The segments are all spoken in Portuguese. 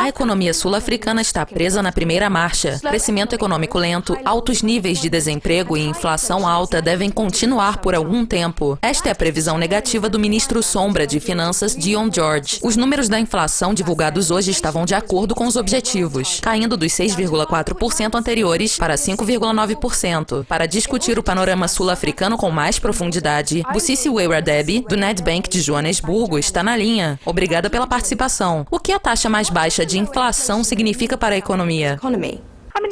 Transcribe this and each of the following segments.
A economia sul-africana está presa na primeira marcha. Crescimento econômico lento, altos níveis de desemprego e inflação alta devem continuar por algum tempo. Esta é a previsão negativa do ministro Sombra de Finanças, Deon George. Os números da inflação divulgados hoje estavam de acordo com os objetivos, caindo dos 6,4% anteriores para 5,9%. Para discutir o panorama sul-africano com mais profundidade, Busisi Weyradebi, do Nedbank de Joanesburgo, está na linha. Obrigada pela participação. O que a taxa mais baixa de inflação significa para a economia?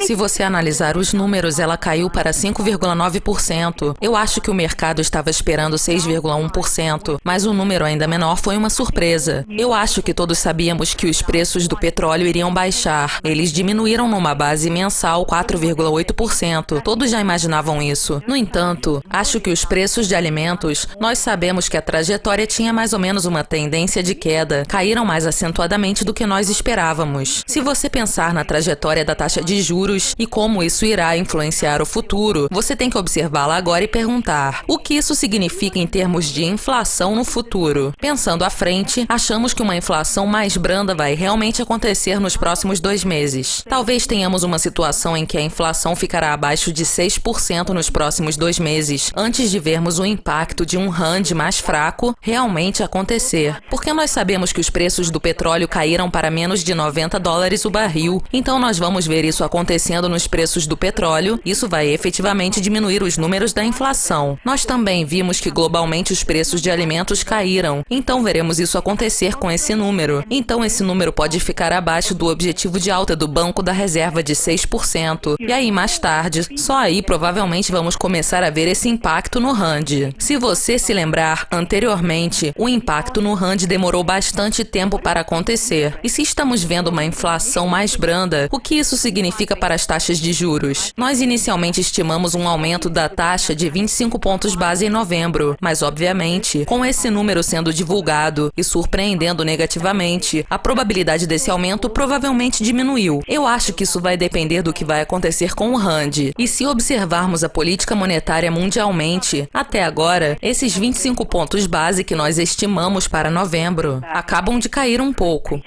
Se você analisar os números, ela caiu para 5,9%. Eu acho que o mercado estava esperando 6,1%, mas o número ainda menor foi uma surpresa. Eu acho que todos sabíamos que os preços do petróleo iriam baixar. Eles diminuíram numa base mensal 4,8%. Todos já imaginavam isso. No entanto, acho que os preços de alimentos, nós sabemos que a trajetória tinha mais ou menos uma tendência de queda. Caíram mais acentuadamente do que nós esperávamos. Se você pensar na trajetória da taxa de juros e como isso irá influenciar o futuro, você tem que observá-la agora e perguntar: o que isso significa em termos de inflação no futuro? Pensando à frente, achamos que uma inflação mais branda vai realmente acontecer nos próximos 2 meses. Talvez tenhamos uma situação em que a inflação ficará abaixo de 6% nos próximos 2 meses, antes de vermos o impacto de um rand mais fraco realmente acontecer. Porque nós sabemos que os preços do petróleo caíram para menos de $90 o barril, então nós vamos ver isso acontecendo nos preços do petróleo. Isso vai efetivamente diminuir os números da inflação. Nós também vimos que globalmente os preços de alimentos caíram, então veremos isso acontecer com esse número. Então esse número pode ficar abaixo do objetivo de alta do Banco da Reserva de 6%. E aí mais tarde, só aí provavelmente vamos começar a ver esse impacto no rand. Se você se lembrar, anteriormente, o impacto no rand demorou bastante tempo para acontecer. E se estamos vendo uma inflação mais branda, o que isso significa para as taxas de juros? Nós inicialmente estimamos um aumento da taxa de 25 pontos base em novembro, mas obviamente, com esse número sendo divulgado e surpreendendo negativamente, a probabilidade desse aumento provavelmente diminuiu. Eu acho que isso vai depender do que vai acontecer com o rand. E se observarmos a política monetária mundialmente, até agora, esses 25 pontos base que nós estimamos para novembro acabam de cair um pouco.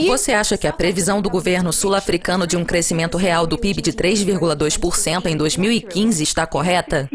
Você acha que a previsão do governo sul-africano de um crescimento real do PIB de 3,2% em 2015 está correta?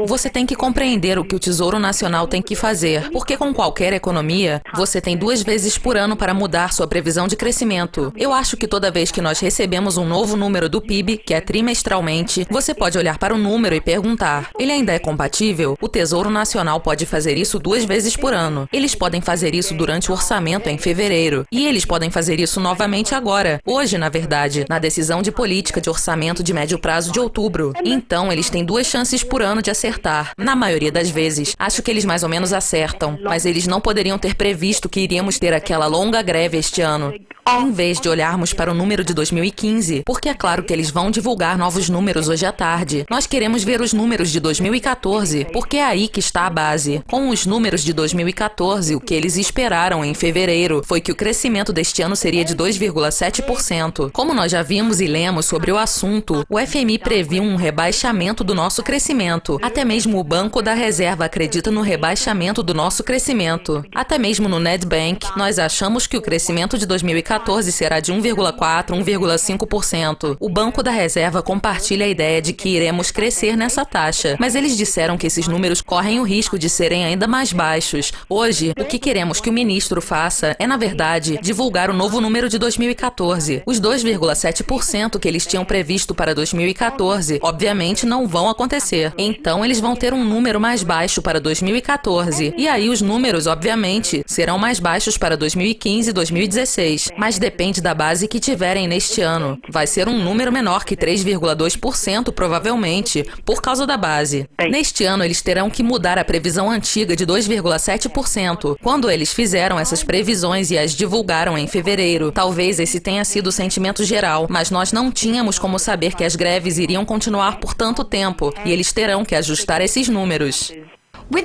Você tem que compreender o que o Tesouro Nacional tem que fazer, porque com qualquer economia, você tem 2 vezes por ano para mudar sua previsão de crescimento. Eu acho que toda vez que nós recebemos um novo número do PIB, que é trimestralmente, você pode olhar para o número e perguntar: ele ainda é compatível? O Tesouro Nacional pode fazer isso 2 vezes por ano. Eles podem fazer isso durante o orçamento em fevereiro, e eles podem fazer isso novamente agora, hoje na verdade, na decisão de política de orçamento de médio prazo de outubro. Então, eles têm 2 chances por ano de acertar. Na maioria das vezes, acho que eles mais ou menos acertam, mas eles não poderiam ter previsto que iríamos ter aquela longa greve este ano. Em vez de olharmos para o número de 2015, porque é claro que eles vão divulgar novos números hoje à tarde, nós queremos ver os números de 2014, porque é aí que está a base. Com os números de 2014, o que eles esperaram em fevereiro foi que o crescimento deste ano seria de 2,7%. Como nós já vimos e lemos sobre o assunto, o FMI previu um rebaixamento do nosso crescimento. Até mesmo o Banco da Reserva acredita no rebaixamento do nosso crescimento. Até mesmo no Nedbank, nós achamos que o crescimento de 2014 será de 1,4%, 1,5%. O Banco da Reserva compartilha a ideia de que iremos crescer nessa taxa, mas eles disseram que esses números correm o risco de serem ainda mais baixos. Hoje, o que queremos que o ministro faça é, na verdade, divulgar o novo número de 2014. Os 2,7% que eles tinham previsto para 2014, obviamente, não vão acontecer. Então, eles vão ter um número mais baixo para 2014. E aí, os números, obviamente, serão mais baixos para 2015 e 2016. Mas depende da base que tiverem neste ano. Vai ser um número menor que 3,2%, provavelmente, por causa da base. Neste ano, eles terão que mudar a previsão antiga de 2,7%. Quando eles fizeram essas previsões e as divulgaram em fevereiro, talvez esse tenha sido o sentimento geral, mas nós não tínhamos como saber que as greves iriam continuar por tanto tempo, e eles terão que ajustar esses números.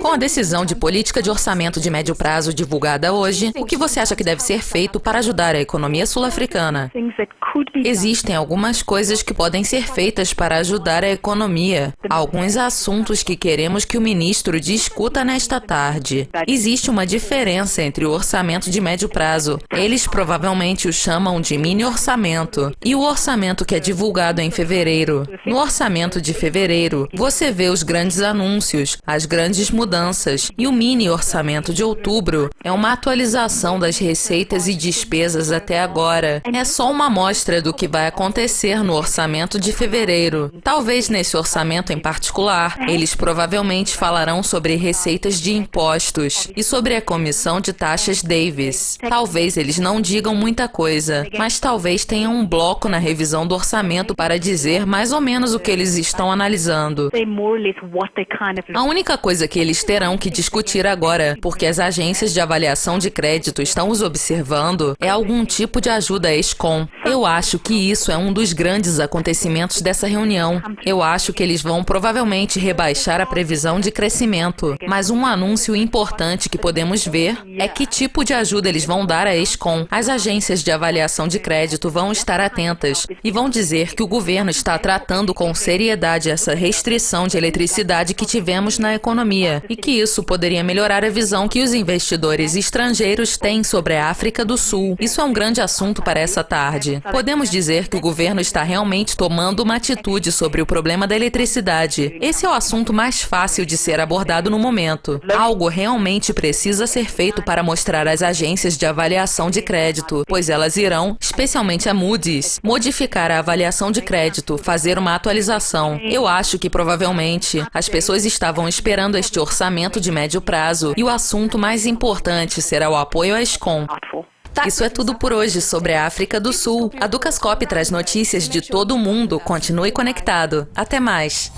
Com a decisão de política de orçamento de médio prazo divulgada hoje, o que você acha que deve ser feito para ajudar a economia sul-africana? Existem algumas coisas que podem ser feitas para ajudar a economia. Alguns assuntos que queremos que o ministro discuta nesta tarde. Existe uma diferença entre o orçamento de médio prazo. Eles provavelmente o chamam de mini-orçamento. E o orçamento que é divulgado em fevereiro. No orçamento de fevereiro, você vê os grandes anúncios, as grandes mudanças. E o mini-orçamento de outubro é uma atualização das receitas e despesas até agora. É só uma amostra do que vai acontecer no orçamento de fevereiro. Talvez nesse orçamento em particular, eles provavelmente falarão sobre receitas de impostos e sobre a comissão de taxas Davis. Talvez eles não digam muita coisa, mas talvez tenham um bloco na revisão do orçamento para dizer mais ou menos o que eles estão analisando. A única coisa que eles terão que discutir agora, porque as agências de avaliação de crédito estão os observando, é algum tipo de ajuda ex-com. Eu acho que isso é um dos grandes acontecimentos dessa reunião. Eu acho que eles vão provavelmente rebaixar a previsão de crescimento. Mas um anúncio importante que podemos ver é que tipo de ajuda eles vão dar a ex-com. As agências de avaliação de crédito vão estar atentas e vão dizer que o governo está tratando com seriedade essa restrição de eletricidade que tivemos na economia e que isso poderia melhorar a visão que os investidores estrangeiros têm sobre a África do Sul. Isso é um grande assunto para essa tarde. Podemos dizer que o governo está realmente tomando uma atitude sobre o problema da eletricidade. Esse é o assunto mais fácil de ser abordado no momento. Algo realmente precisa ser feito para mostrar às agências de avaliação de crédito, pois elas irão, especialmente a Moody's, modificar a avaliação de crédito, fazer uma atualização. Eu acho que provavelmente as pessoas estavam esperando este orçamento de médio prazo e o assunto mais importante será o apoio à ex-com. Isso é tudo por hoje sobre a África do Sul. A Dukascope traz notícias de todo o mundo. Continue conectado. Até mais.